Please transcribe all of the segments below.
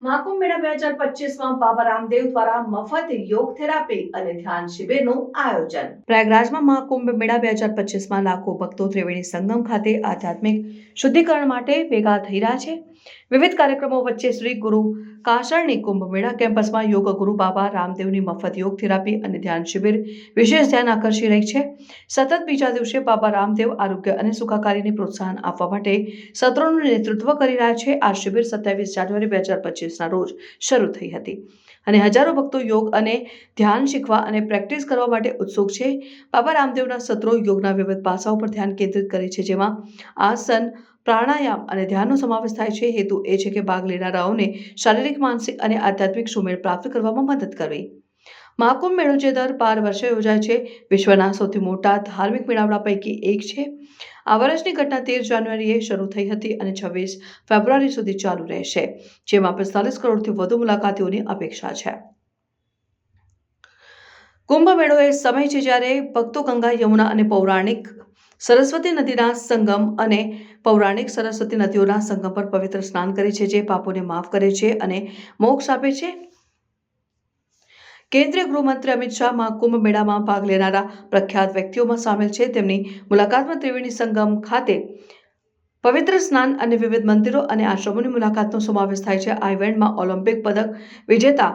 મહાકુંભ મેળા 2025માં બાબા રામદેવ દ્વારા મફત યોગ થેરાપી અને ધ્યાન શિબિરનું આયોજન. પ્રયાગરાજમાં મહાકુંભ મેળા 2025માં લાખો ભક્તો ત્રિવેણી સંગમ ખાતે આધ્યાત્મિક શુદ્ધિકરણ માટે ભેગા થઈ રહ્યા છે. વિવિધ કાર્યક્રમો વચ્ચે શ્રી ગુરુ કાશળની કુંભ મેળા કેમ્પસમાં યોગ ગુરુ બાબા રામદેવની મફત યોગ થેરાપી અને ધ્યાન શિબિર વિશેષ ધ્યાન આકર્ષી રહી છે. સતત બીજા દિવસે બાબા રામદેવ આરોગ્ય અને સુખાકારીને પ્રોત્સાહન આપવા માટે સત્રોનું નેતૃત્વ કરી રહ્યા છે. આ શિબિર 27 જાન્યુઆરી 2025ના રોજ શરૂ થઈ હતી અને હજારો ભક્તો યોગ અને ધ્યાન શીખવા અને પ્રેક્ટિસ કરવા માટે ઉત્સુક છે. બાબા રામદેવના સત્રો યોગના વિવિધ પાસાઓ પર ધ્યાન કેન્દ્રિત કરે છે, જેમાં આસન, પ્રાણાયામ અને ધ્યાનનો સમાવેશ થાય છે. હેતુ એ છે કે ભાગ લેનારાઓને શારીરિક, માનસિક અને આધ્યાત્મિક સુમેળ પ્રાપ્ત કરવામાં મદદ કરવી. મહાકુંભ મેળો જે દર 12 વર્ષે યોજાય છે, વિશ્વના સૌથી મોટા ધાર્મિક મેળાવડા પૈકી એક છે. આ વર્ષની ઘટના 13 જાન્યુઆરીએ શરૂ થઈ હતી અને 26 ફેબ્રુઆરી સુધી ચાલુ રહેશે, જેમાં 45 કરોડથી વધુ મુલાકાતીઓની અપેક્ષા છે. કુંભ મેળો એ સમય છે જ્યારે ભક્તો ગંગા, યમુના અને પૌરાણિક સરસ્વતી નદીના સંગમ અને પૌરાણિક સરસ્વતી નદીઓના સંગમ પર પવિત્ર સ્નાન કરે છે, જે પાપોને માફ કરે છે અને મોક્ષ આપે છે. કેન્દ્રીય ગૃહમંત્રી અમિત શાહ મહાકુંભ મેળામાં ભાગ લેનારા પ્રખ્યાત વ્યક્તિઓમાં સામેલ છે. તેમની મુલાકાતમાં ત્રિવેણી સંગમ ખાતે પવિત્ર સ્નાન અને વિવિધ મંદિરો અને આશ્રમોની મુલાકાતનો સમાવેશ થાય છે. આ ઇવેન્ટમાં ઓલિમ્પિક પદક વિજેતા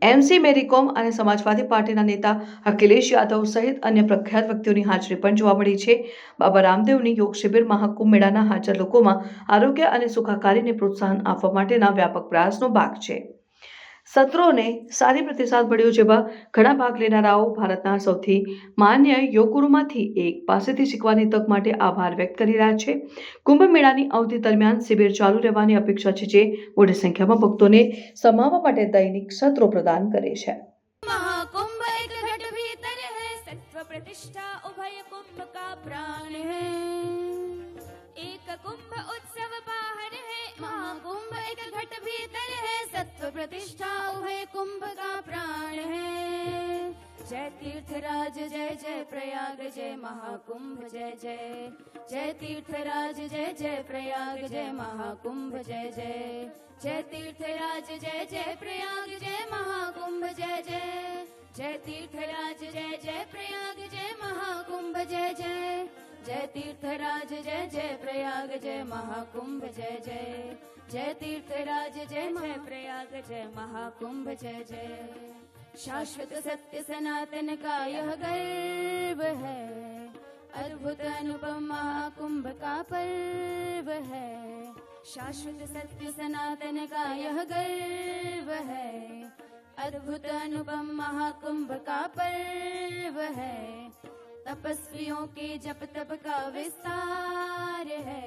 MC મેરી કોમ અને સમાજવાદી પાર્ટીના નેતા અખિલેશ યાદવ સહિત અન્ય પ્રખ્યાત વ્યક્તિઓની હાજરી પણ જોવા મળી છે. બાબા રામદેવની યોગ શિબિર મહાકુંભ મેળાના હાજર લોકોમાં આરોગ્ય અને સુખાકારીને પ્રોત્સાહન આપવા માટેના વ્યાપક પ્રયાસનો ભાગ છે. સત્રોને સારી પ્રતિસાદ મળ્યો, જેમાં ઘણા ભાગ લેનારાઓ ભારતના સૌથી માન્ય યોગગુરુમાંથી એક પાસેથી શીખવાની તક માટે આભાર વ્યક્ત કરી રહ્યા છે. કુંભ મેળાની અવધિ દરમિયાન શિબિર ચાલુ રહેવાની અપેક્ષા છે, જે મોટી સંખ્યામાં ભક્તોને સમાવવા માટે દૈનિક સત્રો પ્રદાન કરે છે. महाकुंभ एक घट भीतर है, सत्व प्रतिष्ठा उभय कुंभ का प्राण है. एक कुंभ उत्सव बाहर है, महाकुंभ एक घट भीतर है, सत्व प्रतिष्ठा उभय कुंभ का प्राण है. जय तीर्थराज जय जय प्रयाग जय महाकुंभ जय जय. जय तीर्थराज जय जय प्रयाग जय महाकुंभ जय जय. जय तीर्थराज जय जय प्रयाग जय महाकुंभ जय जय. जय तीर्थराज जय जय प्रयाग जय महाकुंभ जय जय. जय तीर्थराज जय जय प्रयाग जय महाकुंभ जय जय. जय तीर्थराज जय जय प्रयाग जय महाकुंभ जय जय. शाश्वत सत्य सनातन का यह गर्व है, अद्भुत अनुपम महाकुंभ का पर्व है. शाश्वत सत्य सनातन का यह गर्व है, अद्भुत अनुपम महाकुंभ का पर्व है. तपस्वियों के जप तप का विस्तार है,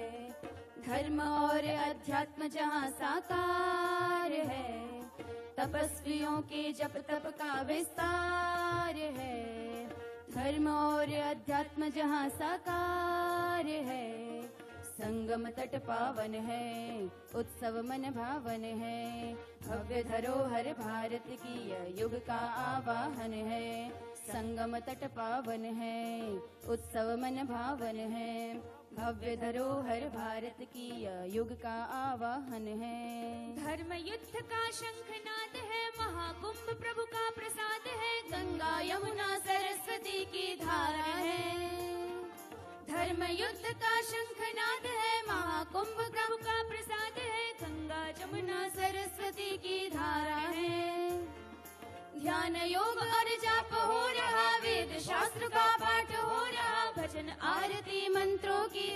धर्म और अध्यात्म जहाँ साकार है. तपस्वियों के जप तप का विस्तार है, धर्म और अध्यात्म जहाँ साकार है. संगम तट पावन है, उत्सव मन भावन है. भव्य धरोहर भारत की यह युग का आवाहन है. संगम तट पावन है, उत्सव मन भावन है. भव्य धरोहर भारत की यह युग का आवाहन है. धर्म युद्ध का शंखनाद है, महाकुंभ प्रभु का प्रसाद है. गंगा यमुना सरस्वती की धारा है. धर्म युद्ध का शंखनाद है, महाकुंभ प्रभु का प्रसाद है. गंगा यमुना सरस्वती की धारा है. ध्यान योग और जाप हो रहा, वेद शास्त्र का पाठ हो रहा. भजन आरती मंत्रों की